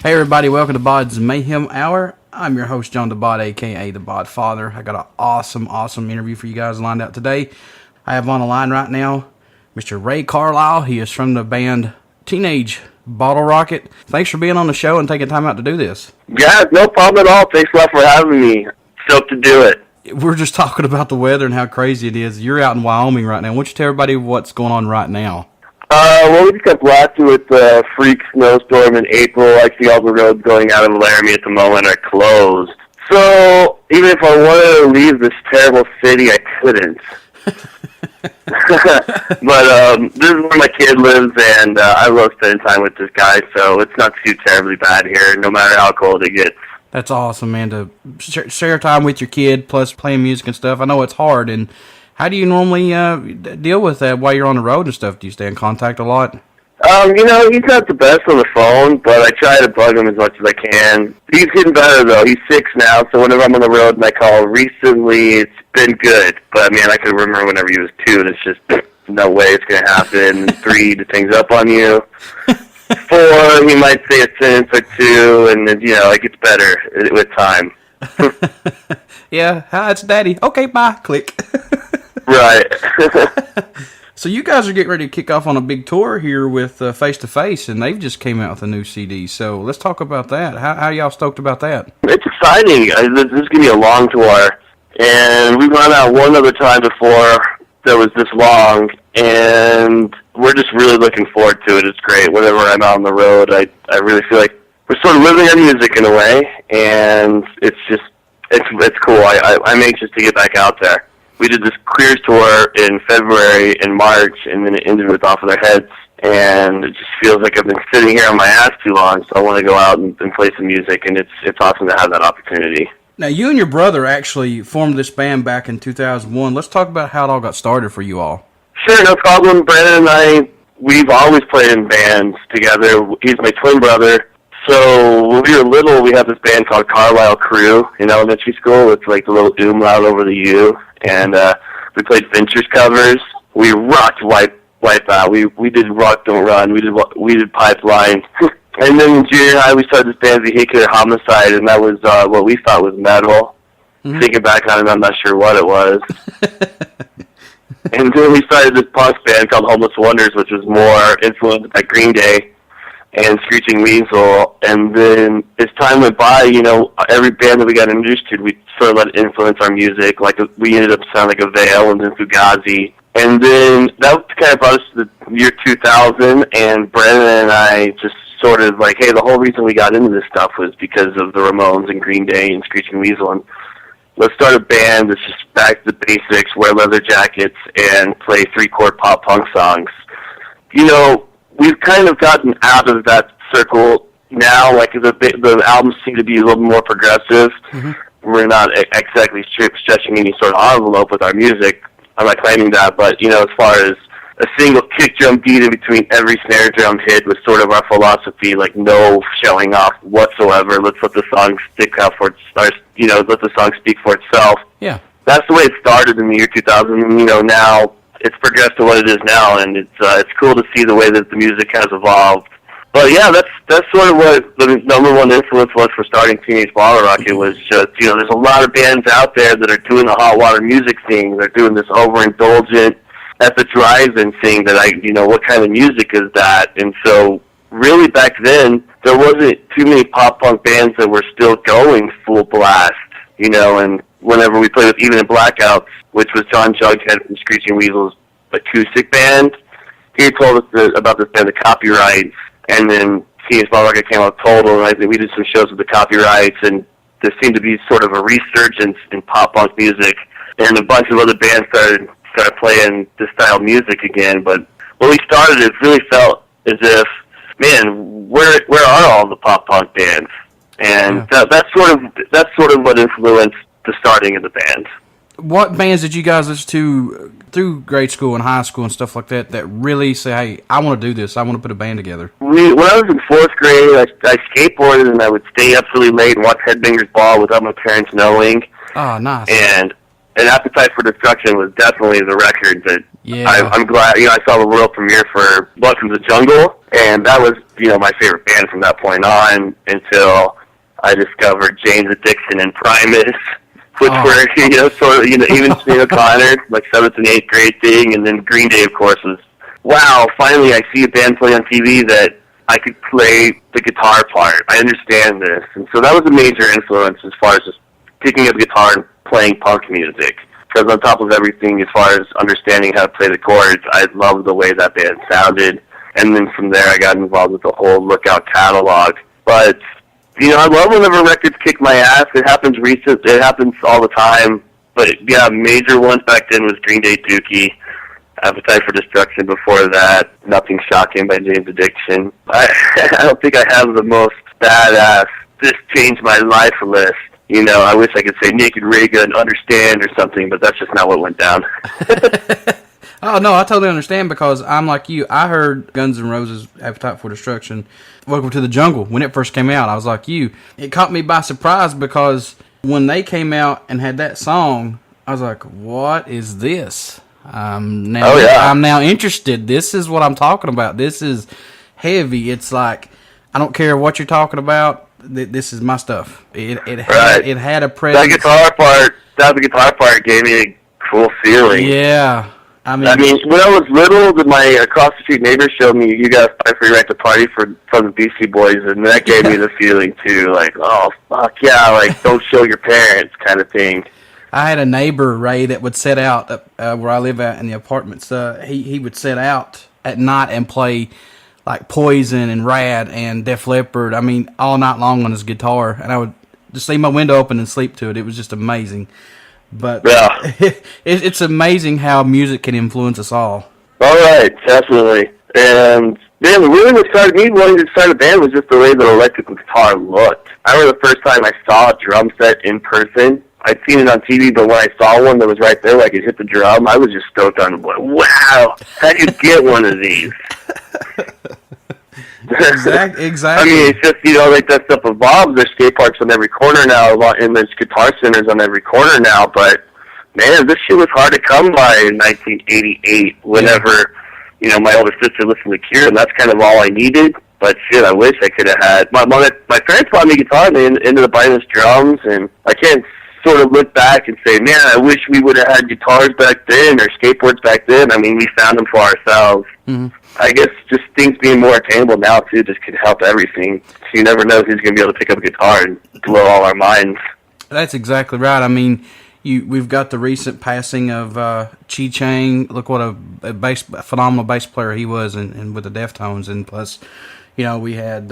Hey everybody, welcome to BODS Mayhem Hour. I'm your host, John the Bod, aka the Bod Father. I got an awesome interview for you guys lined out today. I have on the line right now Mr. Ray Carlisle. He is from the band Teenage Bottlerocket. Thanks for being on the show and taking time out to do this. Yeah, no problem at all. Thanks a lot for having me. Stoked to do it. We're just talking about the weather and how crazy it is. You're out in Wyoming right now. Why don't you tell everybody what's going on right now? Well, we just got blasted with the freak snowstorm in April. Actually, all the roads going out of Laramie at the moment are closed. So, even if I wanted to leave this terrible city, I couldn't. But this is where my kid lives, and I love spending time with this guy, so it's not too terribly bad here, no matter how cold it gets. That's awesome, man, to share time with your kid, plus playing music and stuff. I know it's hard, and how do you normally deal with that while you're on the road and stuff? Do you stay in contact a lot? He's not the best on the phone, but I try to bug him as much as I can. He's getting better, though. He's 6 now, so whenever I'm on the road and I call recently, it's been good. But, man, I can remember whenever he was 2, and it's just no way it's going to happen. 3, the thing's up on you. 4, he might say a sentence or 2, and then, it gets better with time. Yeah, hi, it's Daddy. Okay, bye. Click. Right. So you guys are getting ready to kick off on a big tour here with Face to Face, and they've just came out with a new CD. So let's talk about that. How y'all stoked about that? It's exciting. This is going to be a long tour, and we've gone out one other time before that was this long, and we're just really looking forward to it. It's great. Whenever I'm out on the road, I really feel like we're sort of living our music in a way, and it's cool. I'm anxious to get back out there. We did this Queers tour in February and March, and then it ended with Off of Their Heads, and it just feels like I've been sitting here on my ass too long, so I want to go out and play some music, and it's awesome to have that opportunity. Now, you and your brother actually formed this band back in 2001. Let's talk about how it all got started for you all. Sure, no problem. Brandon and I, we've always played in bands together. He's my twin brother. So when we were little, we had this band called Carlisle Crew in elementary school. It's like the little umlaut over the U. And we played Ventures covers. We rocked Wipeout. We did Rock Don't Run. We did Pipeline. And then in junior high, we started this band, Vehicular Homicide, and that was what we thought was metal. Mm-hmm. Thinking back on it, I'm not sure what it was. And then we started this punk band called Homeless Wonders, which was more influenced by Green Day and Screeching Weasel. And then as time went by, every band that we got introduced to, we sort of let it influence our music. Like, we ended up sounding like a Veil and then Fugazi. And then that kind of brought us to the year 2000, and Brandon and I just sort of like, hey, the whole reason we got into this stuff was because of the Ramones and Green Day and Screeching Weasel, and let's start a band that's just back to the basics, wear leather jackets, and play 3-chord pop punk songs. We've kind of gotten out of that circle now. Like, the albums seem to be a little more progressive. Mm-hmm. We're not exactly stretching any sort of envelope with our music. I'm not claiming that, but, as far as a single kick drum beat in between every snare drum hit was sort of our philosophy, like no showing off whatsoever. Let's let the song stick out for let the song speak for itself. Yeah. That's the way it started in the year 2000, and, now it's progressed to what it is now, and it's cool to see the way that the music has evolved. But yeah, that's sort of what the number one influence was for starting Teenage Bottlerocket. Was just, there's a lot of bands out there that are doing the hot water music thing. They're doing this overindulgent at the drive-in thing that what kind of music is that? And so really back then, there wasn't too many pop-punk bands that were still going full blast, and whenever we played with Even in Blackouts, which was John Jughead from Screeching Weasel's acoustic band, he told us about this band, The Copyrights, and then Teenage Bottlerocket came out Total, and I think we did some shows with The Copyrights, and there seemed to be sort of a resurgence in pop-punk music, and a bunch of other bands started playing this style of music again. But when we started, it really felt as if, man, where are all the pop punk bands? And yeah. that's sort of what influenced the starting of the band. What bands did you guys listen to through grade school and high school and stuff like that really say, hey, I want to do this, I want to put a band together? When I was in 4th grade, I skateboarded, and I would stay up really late and watch Headbangers Ball without my parents knowing. Oh, nice. And and Appetite for Destruction was definitely the record that I'm glad, I saw the world premiere for Welcome to the Jungle, and that was, my favorite band from that point on until I discovered James Addiction and Primus, which were, sort of, even Connor, like 7th and 8th grade thing, and then Green Day, of course, was, wow, finally I see a band play on TV that I could play the guitar part. I understand this. And so that was a major influence as far as just picking up guitar and playing punk music. Because on top of everything, as far as understanding how to play the chords, I loved the way that band sounded. And then from there, I got involved with the whole Lookout catalog. But, I love whenever records kick my ass. It happens it happens all the time. But, yeah, major ones back then was Green Day, Dookie, Appetite for Destruction. Before that, Nothing Shocking by James Addiction. I don't think I have the most badass, this changed my life list. I wish I could say Naked Ray Gun, Understand, or something, but that's just not what went down. Oh, no, I totally understand, because I'm like you. I heard Guns N' Roses' Appetite for Destruction, Welcome to the Jungle, when it first came out. I was like you. It caught me by surprise, because when they came out and had that song, I was like, what is this? I'm now interested. This is what I'm talking about. This is heavy. It's like, I don't care what you're talking about. This is my stuff. It had a presence. That guitar part gave me a cool feeling. Yeah. I mean, when I was little, my across the street neighbor showed me You Gotta Fight for Your Right to Party from the Beastie Boys, and that gave me the feeling too, like, oh, fuck yeah, like, don't show your parents kind of thing. I had a neighbor, Ray, that would set out where I live at in the apartments. He would set out at night and play like Poison and Rad and Def Leppard. I mean, all night long on his guitar, and I would just leave my window open and sleep to it. It was just amazing. But it's amazing how music can influence us all. All right, definitely. And man, really what started me wanting to start a band was just the way the electric guitar looked. I remember the first time I saw a drum set in person. I'd seen it on TV, but when I saw one that was right there, like it hit the drum, I was just stoked on it. Wow, how do you get one of these? Exactly. I mean, it's just, like that stuff evolves. There's skate parks on every corner now, and there's guitar centers on every corner now, but man, this shit was hard to come by in 1988 whenever, my older sister listened to Cure, and that's kind of all I needed. But shit, I wish I could have had. My parents bought me a guitar, and they ended up buying us drums, and I can't sort of look back and say, man, I wish we would have had guitars back then or skateboards back then. I mean, we found them for ourselves. Mm-hmm. I guess just things being more attainable now, too, just could help everything. So you never know who's going to be able to pick up a guitar and blow all our minds. That's exactly right. I mean, we've got the recent passing of Chi Chang. Look what a phenomenal bass player he was and with the Deftones. And plus, we had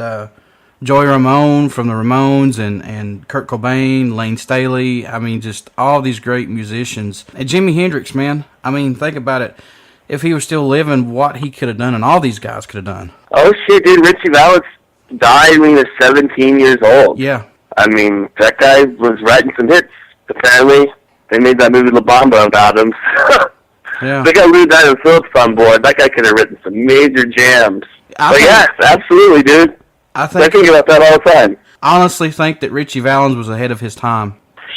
Joey Ramone from the Ramones and Kurt Cobain, Lane Staley. I mean, just all these great musicians. And Jimi Hendrix, man. I mean, think about it. If he was still living, what he could have done, and all these guys could have done. Oh, shit, dude. Richie Valens died when he was 17 years old. Yeah. I mean, that guy was writing some hits. Apparently, they made that movie La Bamba about him. Yeah. They got Lou Diamond Phillips on board. That guy could have written some major jams. But yes, absolutely, dude. I think about that all the time. I honestly think that Richie Valens was ahead of his time.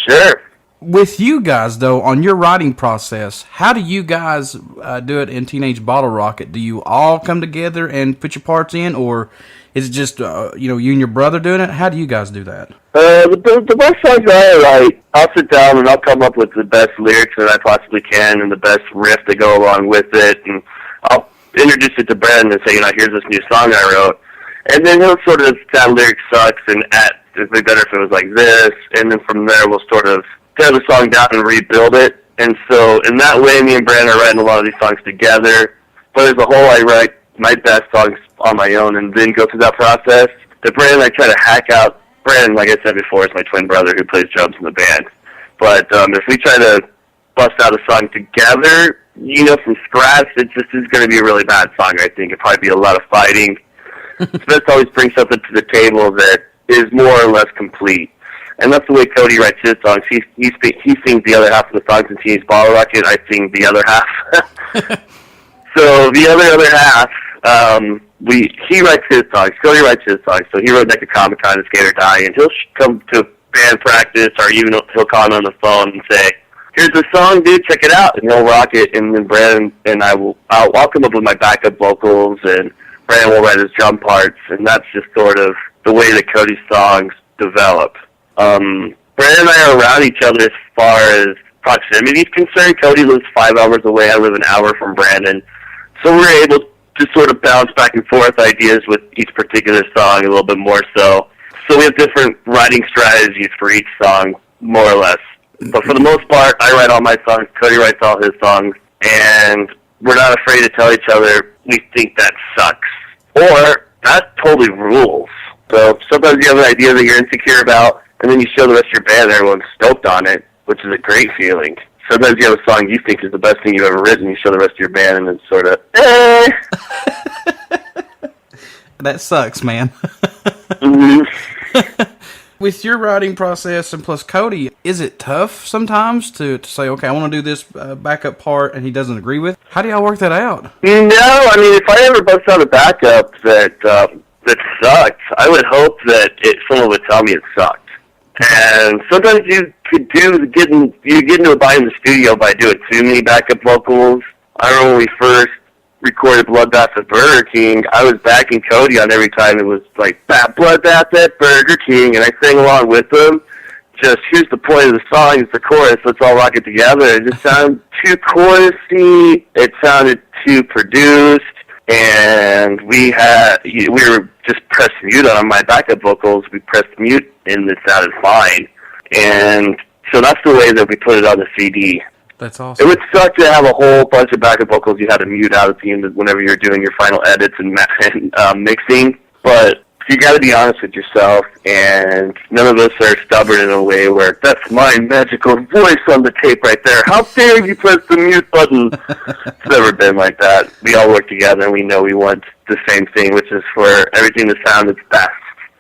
Sure. With you guys, though, on your writing process, how do you guys do it in Teenage Bottlerocket? Do you all come together and put your parts in, or is it just you and your brother doing it? How do you guys do that? The best songs I write, I'll sit down and I'll come up with the best lyrics that I possibly can and the best riff to go along with it, and I'll introduce it to Brandon and say, here's this new song I wrote. And then he'll sort of sound lyric sucks and it'd be better if it was like this. And then from there, we'll sort of tear the song down and rebuild it. And so in that way, me and Brandon are writing a lot of these songs together. But as a whole, I write my best songs on my own and then go through that process. The Brandon, I try to hack out. Brandon, like I said before, is my twin brother who plays drums in the band. But if we try to bust out a song together, from scratch, it just is going to be a really bad song, I think. It'd probably be a lot of fighting. Smith always brings something to the table that is more or less complete. And that's the way Cody writes his songs. He sings the other half of the songs in Teenage Bottlerocket. I sing the other half. So the other half, he writes his songs. Cody writes his songs. So he wrote Neck of Comic-Con and Skate or Die, and he'll come to band practice, or even he'll call me on the phone and say, here's the song, dude, check it out, and he'll rock it, and then Brandon and I'll come up with my backup vocals, and Brandon will write his drum parts, and that's just sort of the way that Cody's songs develop. Brandon and I are around each other as far as proximity is concerned. Cody lives 5 hours away. I live an hour from Brandon. So we're able to sort of bounce back and forth ideas with each particular song a little bit more so. So we have different writing strategies for each song, more or less. But for the most part, I write all my songs, Cody writes all his songs, and we're not afraid to tell each other we think that sucks. Or, that totally rules. So sometimes you have an idea that you're insecure about, and then you show the rest of your band and everyone's stoked on it, which is a great feeling. Sometimes you have a song you think is the best thing you've ever written, you show the rest of your band, and it's sort of, eh. That sucks, man. Mm-hmm. With your writing process and plus Cody, is it tough sometimes to say, okay, I want to do this backup part, and he doesn't agree with? How do y'all work that out? No, I mean, if I ever bust out a backup that sucked, I would hope that someone would tell me it sucked. And sometimes you could get into a bind in the studio by doing too many backup vocals. I remember when we first recorded Bloodbath at Burger King, I was backing Cody on every time it was like, Bloodbath at Burger King, and I sang along with him. Just, here's the point of the song, it's the chorus, let's all rock it together. It just sounded too chorusy, it sounded too produced, and we were just pressed mute on my backup vocals. We pressed mute, and it sounded fine. And so that's the way that we put it on the CD. That's awesome. It would suck to have a whole bunch of backup vocals you had to mute out at the end whenever you're doing your final edits and mixing. But you got to be honest with yourself, and none of us are stubborn in a way where that's my magical voice on the tape right there. How dare you press the mute button? It's never been like that. We all work together, and we know we want the same thing, which is for everything to sound its best.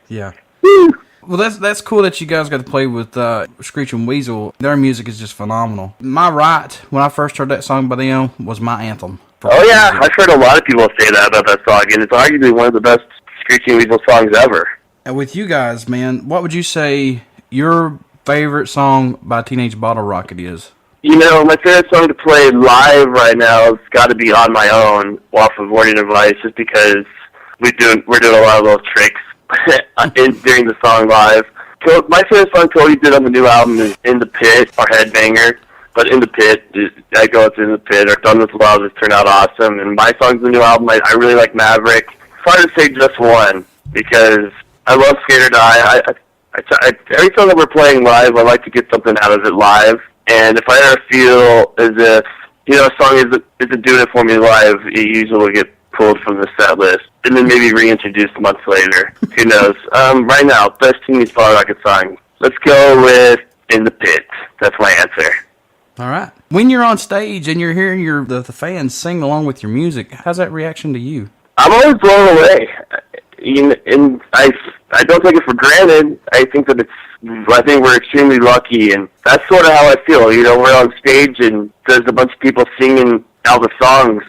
Yeah. Woo! Well, that's cool that you guys got to play with Screeching Weasel. Their music is just phenomenal. My Right, when I first heard that song by them, was my anthem. Oh, yeah. I've heard a lot of people say that about that song, and it's arguably one of the best Screeching Weasel songs ever. And with you guys, man, what would you say your favorite song by Teenage Bottlerocket is? You know, my favorite song to play live right now has got to be On My Own off of Warning Advice, just because we're doing a lot of those tricks during the song live. So my favorite song Cody did on the new album is In the Pit, or Headbanger. But In the Pit, I go it's In the Pit, or Done With Love has turned out awesome. And my songs in the new album, I really like Maverick. It's hard to say just one, because I love Skate or Die. Every song that we're playing live, I like to get something out of it live. And if I ever feel as if, a song isn't doing it for me live, it usually will get pulled from the set list and then maybe reintroduced months later. Who knows? Right now, best Teenage Bottlerocket song. Let's go with In the Pit. That's my answer. All right. When you're on stage and you're hearing the fans sing along with your music, how's that reaction to you? I'm always blown away. And I don't take it for granted. I think we're extremely lucky, and that's sort of how I feel. We're on stage and there's a bunch of people singing all the songs.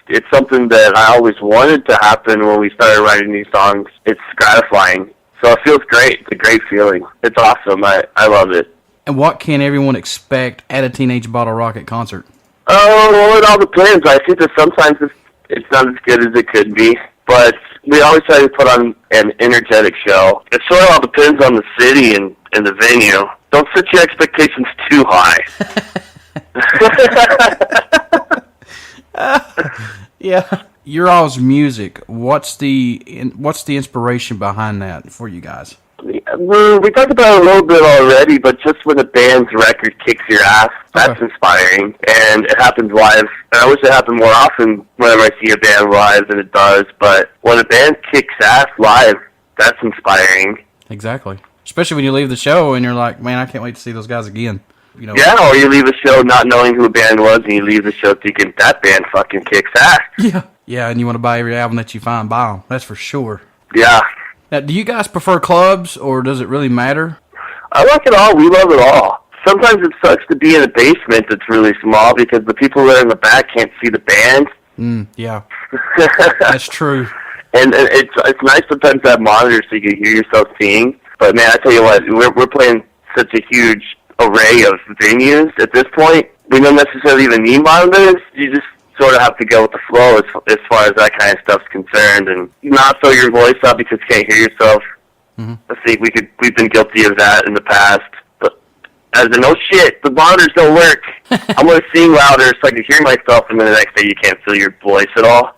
It's something that I always wanted to happen when we started writing these songs. It's gratifying. So it feels great. It's a great feeling. It's awesome. I love it. And what can everyone expect at a Teenage Bottlerocket concert? Oh, well, it all depends. I think that sometimes it's not as good as it could be, but we always try to put on an energetic show. It sort of all depends on the city and the venue. Don't set your expectations too high. Yeah. Your all's music, what's the inspiration behind that for you guys? We talked about it a little bit already, but just when a band's record kicks your ass, that's inspiring, and it happens live. And I wish it happened more often whenever I see a band live than it does, but when a band kicks ass live, that's inspiring. Exactly. Especially when you leave the show and you're like, man, I can't wait to see those guys again. Yeah, or you leave a show not knowing who a band was, and you leave the show thinking, that band fucking kicks ass. Yeah, and you want to buy every album that you find, buy them. That's for sure. Yeah. Now, do you guys prefer clubs, or does it really matter? I like it all. We love it all. Sometimes it sucks to be in a basement that's really small because the people that are in the back can't see the band. Yeah. That's true. And it's nice sometimes to have monitors so you can hear yourself sing. But, man, I tell you what, we're playing such a huge array of venues at this point. We don't necessarily even need monitors. You just sort of have to go with the flow as far as that kind of stuff's concerned, and not throw your voice up because you can't hear yourself. I think we've been guilty of that in the past. But as in, oh shit, the monitors don't work. I'm gonna sing louder so I can hear myself, and then the next day you can't feel your voice at all.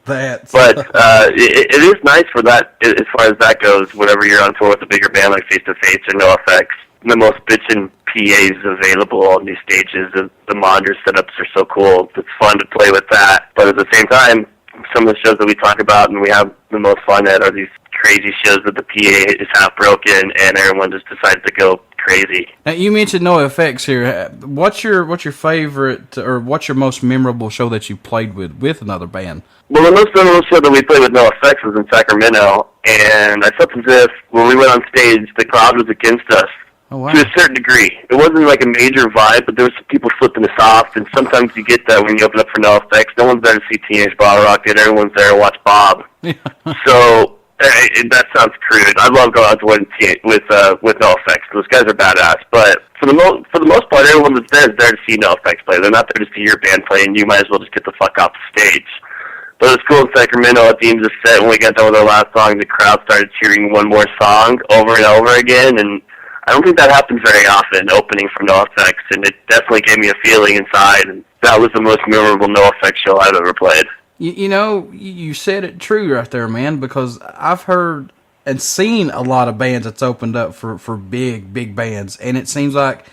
But it is nice for that as far as that goes. Whenever you're on tour with a bigger band like Face to Face or No Effects, the most bitchin' PAs available on these stages. The monitor setups are so cool. It's fun to play with that. But at the same time, some of the shows that we talk about and we have the most fun at are these crazy shows that the PA is half broken and everyone just decides to go crazy. Now, you mentioned No Effects here. What's your favorite, or what's your most memorable show that you played with another band? Well, the most memorable show that we played with No Effects was in Sacramento, and I felt as if when we went on stage, the crowd was against us. Oh, wow. To a certain degree. It wasn't like a major vibe, but there was some people flipping us off, and sometimes you get that when you open up for No Effects. No one's there to see Teenage Bottlerocket. Everyone's there to watch Bob. So that sounds crude. I love going out to with No Effects. Those guys are badass. But for the most part, everyone that's there is there to see No Effects play. They're not there to see your band play, and you might as well just get the fuck off the stage. But it was cool in Sacramento at the end of the set when we got done with our last song. The crowd started cheering one more song over and over again, and I don't think that happens very often, opening for No Effects, and it definitely gave me a feeling inside, and that was the most memorable No Effects show I've ever played. You know, you said it true right there, man, because I've heard and seen a lot of bands that's opened up for big bands, and it seems like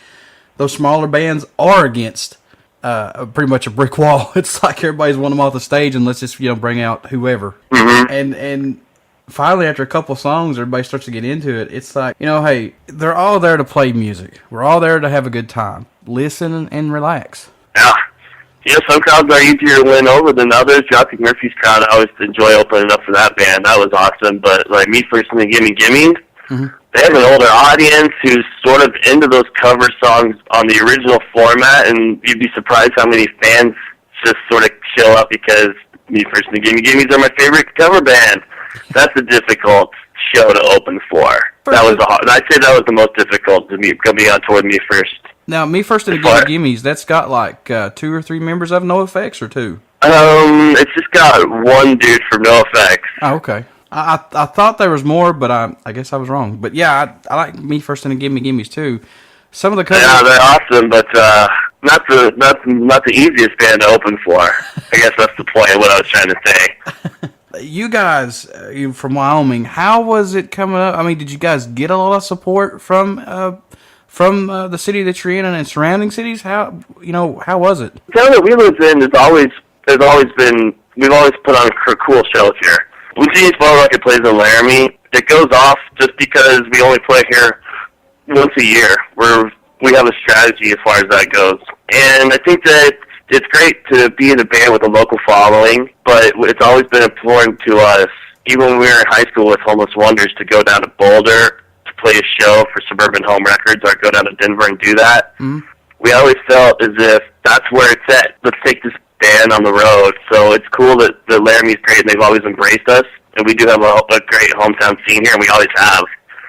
those smaller bands are against pretty much a brick wall. It's like everybody's wanting them off the stage, and let's just, bring out whoever. And finally, after a couple songs, everybody starts to get into it. It's like, hey, they're all there to play music. We're all there to have a good time. Listen and relax. Yeah, some crowds are easier to win over than others. Dropkick Murphys crowd, I always enjoy opening up for that band. That was awesome. But like Me First and the Gimme Gimmes, they have an older audience who's sort of into those cover songs on the original format, and you'd be surprised how many fans just sort of show up because Me First and the Gimme Gimmes are my favorite cover band. That's a difficult show to open for. I'd say that was the most difficult to me, coming on tour with Me First. Now, Me First and the Gimme Gimmes, that's got like 2 or 3 members of No Effects, or 2? It's just got one dude from No Effects. Oh, okay. I thought there was more, but I guess I was wrong. But yeah, I like Me First and the Gimme Gimmes too. Some of the covers, yeah, they're awesome, but not the easiest band to open for. I guess that's the point of what I was trying to say. You guys, you from Wyoming, how was it coming up? I mean, did you guys get a lot of support from the city that you're in and surrounding cities? How was it? The town that we live in we've always put on cool shows here. When Teenage Bottlerocket plays in Laramie, it goes off just because we only play here once a year. We have a strategy as far as that goes. And I think that it's great to be in a band with a local following, but it's always been important to us, even when we were in high school with Homeless Wonders, to go down to Boulder to play a show for Suburban Home Records, or go down to Denver and do that. We always felt as if that's where it's at. Let's take this band on the road. So it's cool that Laramie's great, and they've always embraced us, and we do have a great hometown scene here, and we always have.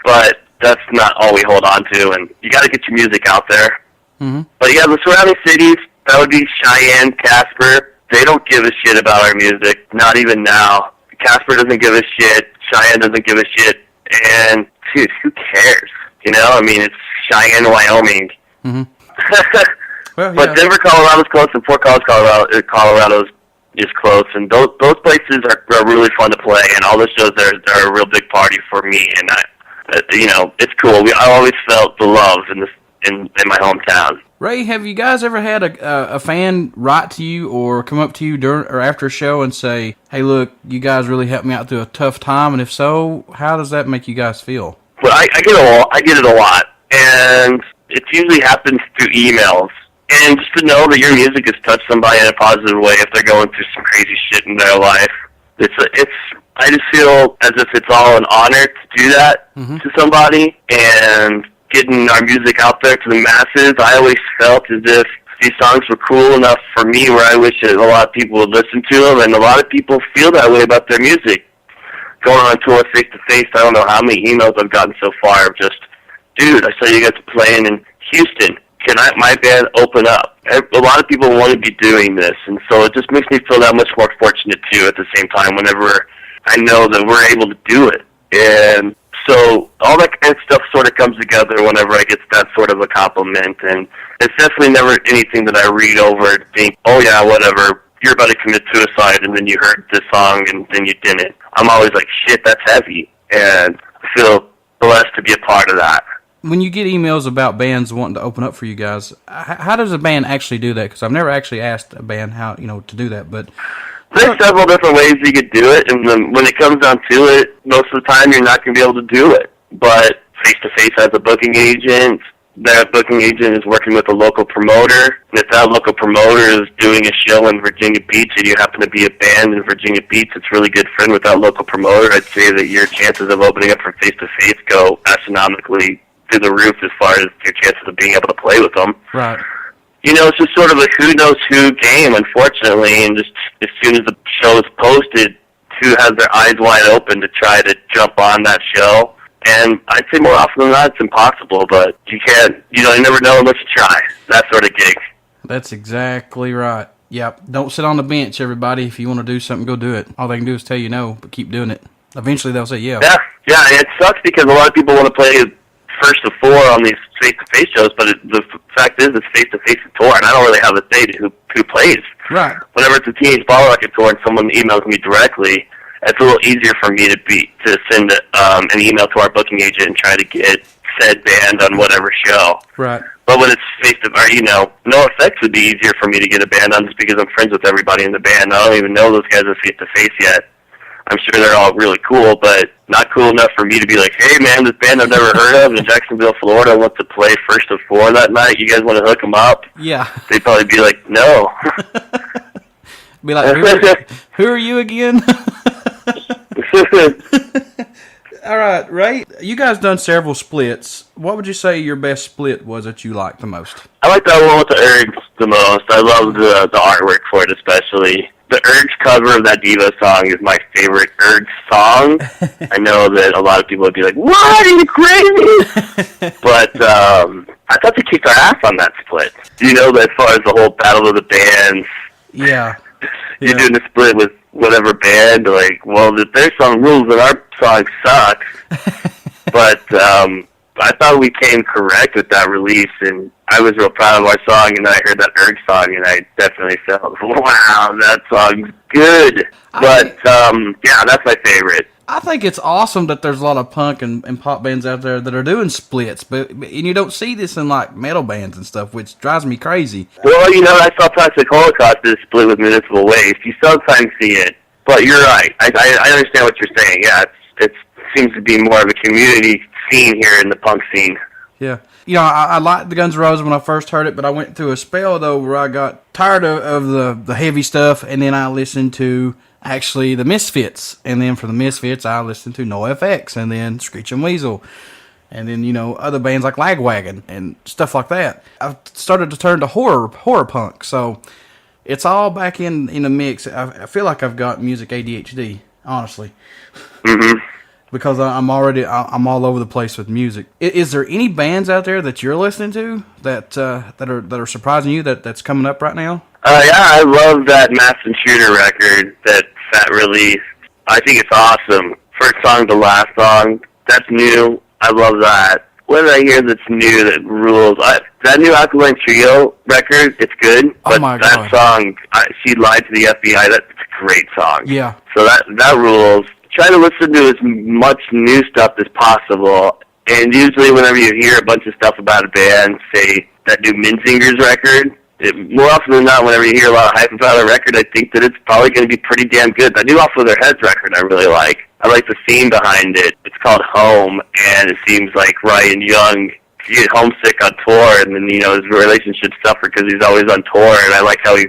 But that's not all we hold on to, and you got to get your music out there. But yeah, the surrounding cities, that would be Cheyenne, Casper. They don't give a shit about our music, not even now. Casper doesn't give a shit. Cheyenne doesn't give a shit. And, dude, who cares? I mean, it's Cheyenne, Wyoming. Well, yeah. But Denver, Colorado's close, and Fort Collins, Colorado is close. And those places are really fun to play, and all the shows are a real big party for me. And, it's cool. I always felt the love in my hometown. Ray, have you guys ever had a fan write to you or come up to you during or after a show and say, hey, look, you guys really helped me out through a tough time? And if so, how does that make you guys feel? Well, I get it a lot. And it usually happens through emails. And just to know that your music has touched somebody in a positive way if they're going through some crazy shit in their life. I just feel as if it's all an honor to do that to somebody, and getting our music out there to the masses. I always felt as if these songs were cool enough for me where I wish that a lot of people would listen to them, and a lot of people feel that way about their music. Going on tour face to face, I don't know how many emails I've gotten so far of just, dude, I saw you guys playing in Houston, my band open up? A lot of people want to be doing this, and so it just makes me feel that much more fortunate, too, at the same time, whenever I know that we're able to do it. And so all that kind of stuff sort of comes together whenever I get that sort of a compliment, and it's definitely never anything that I read over and think, oh, yeah, whatever, you're about to commit suicide, and then you heard this song, and then you didn't. I'm always like, shit, that's heavy, and I feel blessed to be a part of that. When you get emails about bands wanting to open up for you guys, how does a band actually do that? Because I've never actually asked a band how, to do that, but... There's several different ways you could do it, and then when it comes down to it, most of the time you're not going to be able to do it. But Face-to-Face has a booking agent. That booking agent is working with a local promoter. And if that local promoter is doing a show in Virginia Beach and you happen to be a band in Virginia Beach that's really good friend with that local promoter, I'd say that your chances of opening up for Face-to-Face go astronomically through the roof as far as your chances of being able to play with them. Right. It's just sort of a who-knows-who game, unfortunately, and just as soon as the show is posted, who has their eyes wide open to try to jump on that show. And I'd say more often than not, it's impossible, but you can't, you never know unless you try. That sort of gig. That's exactly right. Yep. Don't sit on the bench, everybody. If you want to do something, go do it. All they can do is tell you no, but keep doing it. Eventually, they'll say yeah. Yeah, it sucks because a lot of people want to play first to four on these face-to-face shows, but the fact is it's face-to-face tour, and I don't really have a say to who plays. Right. Whenever it's a Teenage Bottlerocket tour and someone emails me directly, it's a little easier for me to send an email to our booking agent and try to get said band on whatever show. Right. But when it's No Effects would be easier for me to get a band on just because I'm friends with everybody in the band. I don't even know those guys are face-to-face yet. I'm sure they're all really cool, but not cool enough for me to be like, hey, man, this band I've never heard of in Jacksonville, Florida wants to play first of four that night. You guys want to hook them up? Yeah. They'd probably be like, no. Be like, who are you again? All right, Ray, you guys done several splits. What would you say your best split was that you liked the most? I like that one with the Ergs the most. I love the artwork for it especially. The Ergs cover of that Diva song is my favorite Ergs song. I know that a lot of people would be like, what, are you crazy? But I thought they kicked our ass on that split. As far as the whole Battle of the Bands, yeah. You're doing a split with whatever band, well, their song rules and our song sucks. But I thought we came correct with that release, and I was real proud of our song, and then I heard that Erg song, and I definitely felt, wow, that song's good. But, yeah, that's my favorite. I think it's awesome that there's a lot of punk and pop bands out there that are doing splits, and you don't see this in, metal bands and stuff, which drives me crazy. Well, I saw Toxic Holocaust did a split with Municipal Waste. You sometimes see it, but you're right. I understand what you're saying. Yeah, it seems to be more of a community scene here in the punk scene. Yeah. I liked the Guns N' Roses when I first heard it, but I went through a spell, though, where I got tired of the heavy stuff, and then I listened to, actually, the Misfits. And then from the Misfits, I listened to NoFX, and then Screeching Weasel, and then, other bands like Lagwagon, and stuff like that. I've started to turn to horror punk, so it's all back in the mix. I feel like I've got music ADHD, honestly. Mm-hmm. Because I'm all over the place with music. Is there any bands out there that you're listening to that are surprising you that's coming up right now? Yeah, I love that Mass Intruder record, that Fat Release. I think it's awesome. First song to last song, that's new. I love that. What did I hear that's new that rules? That new Alkaline Trio record, it's good. But that song, She Lied to the FBI, that's a great song. Yeah. So that rules. Try to listen to as much new stuff as possible, and usually whenever you hear a bunch of stuff about a band, say that new Minzinger's record, more often than not, whenever you hear a lot of hype about a record, I think that it's probably going to be pretty damn good. That new Off With Their Heads record I really like. I like the theme behind it. It's called Home, and it seems like Ryan Young get homesick on tour, and then, his relationship suffer because he's always on tour, and I like how he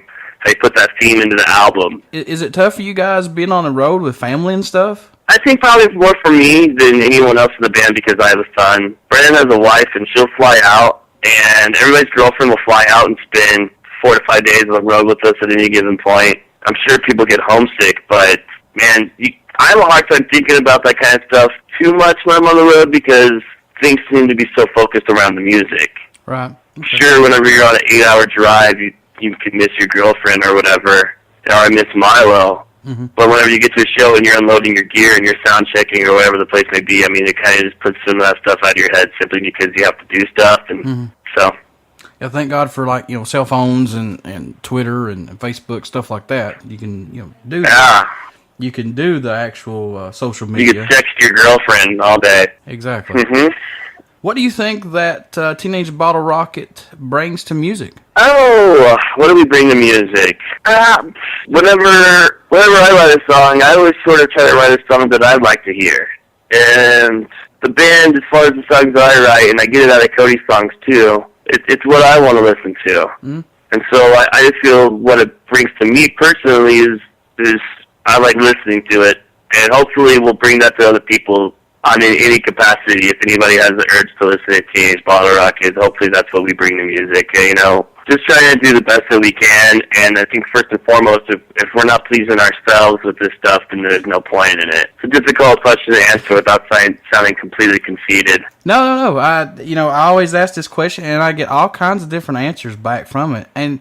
put that theme into the album. Is it tough for you guys being on the road with family and stuff? I think probably it's more for me than anyone else in the band because I have a son. Brandon has a wife, and she'll fly out, and everybody's girlfriend will fly out and spend 4 to 5 days on the road with us at any given point. I'm sure people get homesick, but, man, I have a hard time thinking about that kind of stuff too much when I'm on the road because things seem to be so focused around the music. Right. Okay. Sure, whenever you're on an 8-hour drive, you could miss your girlfriend or whatever, or I miss Milo. Mm-hmm. But whenever you get to a show and you're unloading your gear and you're sound checking or whatever the place may be, I mean, it kind of just puts some of that stuff out of your head simply because you have to do stuff. And so, yeah, thank God for, like, cell phones and Twitter and Facebook, stuff like that. You can, do that. You can do the actual social media. You can text your girlfriend all day. Exactly. Mm-hmm. What do you think that Teenage Bottlerocket brings to music? Oh, what do we bring to music? Whenever I write a song, I always sort of try to write a song that I'd like to hear. And the band, as far as the songs that I write, and I get it out of Cody's songs too, it's what I want to listen to. Mm. And so I just feel what it brings to me personally is I like listening to it, and hopefully we'll bring that to other people on any capacity. If anybody has the urge to listen to Teenage Bottlerocket, hopefully that's what we bring to music. Just trying to do the best that we can, and I think first and foremost, if we're not pleasing ourselves with this stuff, then there's no point in it. It's a difficult question to answer without sounding completely conceited. No. I always ask this question, and I get all kinds of different answers back from it. And,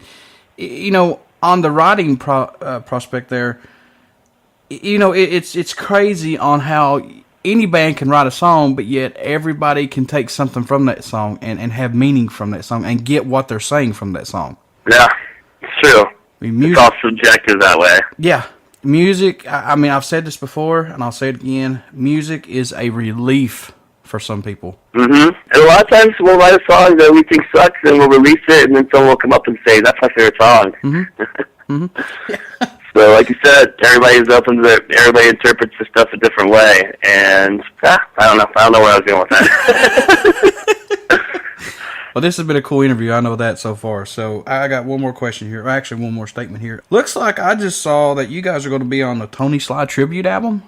on the writing prospect there, it's crazy on how any band can write a song, but yet everybody can take something from that song and have meaning from that song and get what they're saying from that song. Yeah, it's true. Music, it's all subjective that way. Yeah. Music, I've said this before, and I'll say it again, music is a relief for some people. Mm-hmm. And a lot of times we'll write a song that we think sucks, and we'll release it, and then someone will come up and say, that's my favorite song. Mm-hmm. Mm-hmm. So, like you said, everybody interprets the stuff a different way, and I don't know where I was going with that. Well, this has been a cool interview. I know that so far. So, I got one more question here. Actually, one more statement here. Looks like I just saw that you guys are going to be on the Tony Sly tribute album.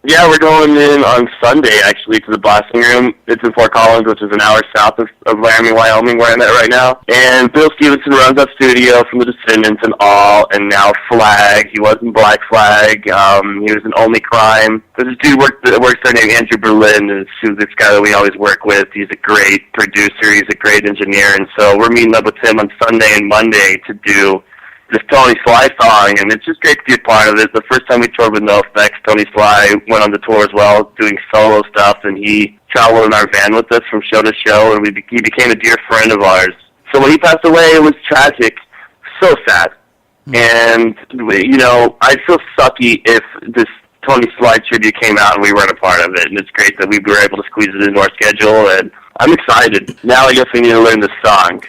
Yeah, we're going in on Sunday, actually, to the Blasting Room. It's in Fort Collins, which is an hour south of Laramie, Wyoming, where I'm at right now. And Bill Stevenson runs that studio from the Descendants and all, and now Flag. He was in Black Flag. He was in Only Crime. There's a dude that works there named Andrew Berlin, who's this guy that we always work with. He's a great producer. He's a great engineer. And so we're meeting up with him on Sunday and Monday to do this Tony Sly song, and it's just great to be a part of it. The first time we toured with No Effects, Tony Sly went on the tour as well, doing solo stuff, and he traveled in our van with us from show to show, and he became a dear friend of ours. So when he passed away, it was tragic, so sad. And, I'd feel sucky if this Tony Sly tribute came out and we weren't a part of it, and it's great that we were able to squeeze it into our schedule, and I'm excited. Now I guess we need to learn this song.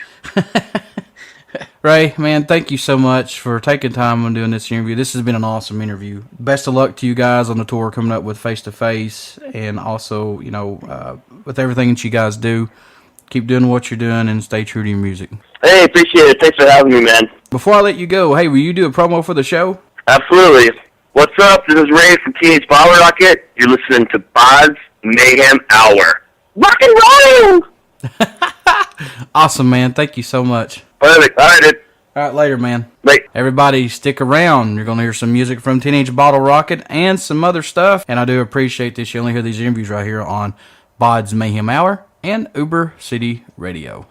Ray, man, thank you so much for taking time on doing this interview. This has been an awesome interview. Best of luck to you guys on the tour coming up with Face to Face, and also, with everything that you guys do. Keep doing what you're doing and stay true to your music. Hey, appreciate it. Thanks for having me, man. Before I let you go, hey, will you do a promo for the show? Absolutely. What's up? This is Ray from Teenage Bottlerocket. You're listening to BODS Mayhem Hour. Rock and roll! Awesome, man. Thank you so much. Perfect. All right, dude. All right, later, man. Bye. Everybody, stick around. You're going to hear some music from Teenage Bottlerocket and some other stuff. And I do appreciate this. You only hear these interviews right here on BODS Mayhem Hour and Uber City Radio.